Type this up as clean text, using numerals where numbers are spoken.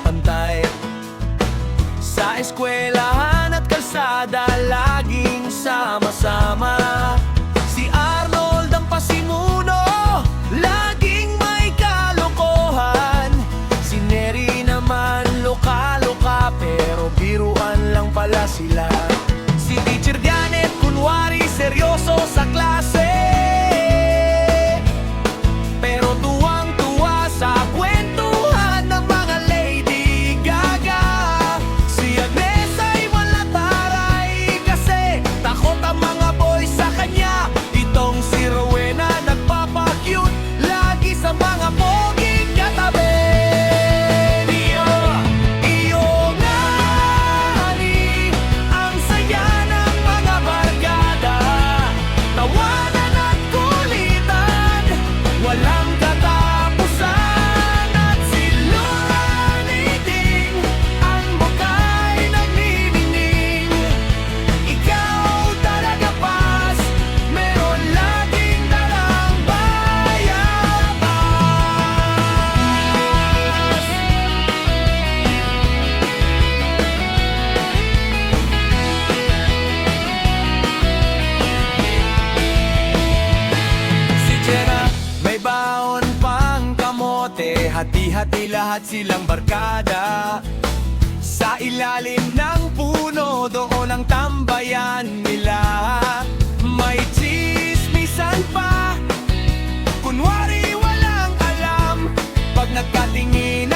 pantay. Sa eskwelahan at kalsada, laging sama-sama. Si Arnold ang pasimuno, laging may kalokohan. Si Neri naman loka-loka, pero biruan lang pala sila. Si Teacher Janet kunwari seryoso sa klase, pero tuwang-tuwa sa kwentuhan ng mga Lady Gaga. Si Agnes ay wala taray kasi takot ang mga boys sa kanya. Itong si Rowena nagpapa-cute lagi sa mga poging katabi. Iyo, iyo nga ni ang saya ng mga barkada. Tawanan at kulitan, walang katapusan. At siluniting ang bukay nagniningning. Ikaw talaga pas, meron laging dalang bayabas. Si Jenna may baon pang kamote, hati-hati lahat silang barkada. Sa ilalim ng puno, doon ang tambayan nila. May chismisan pa, kunwari walang alam. Pag nagkatingin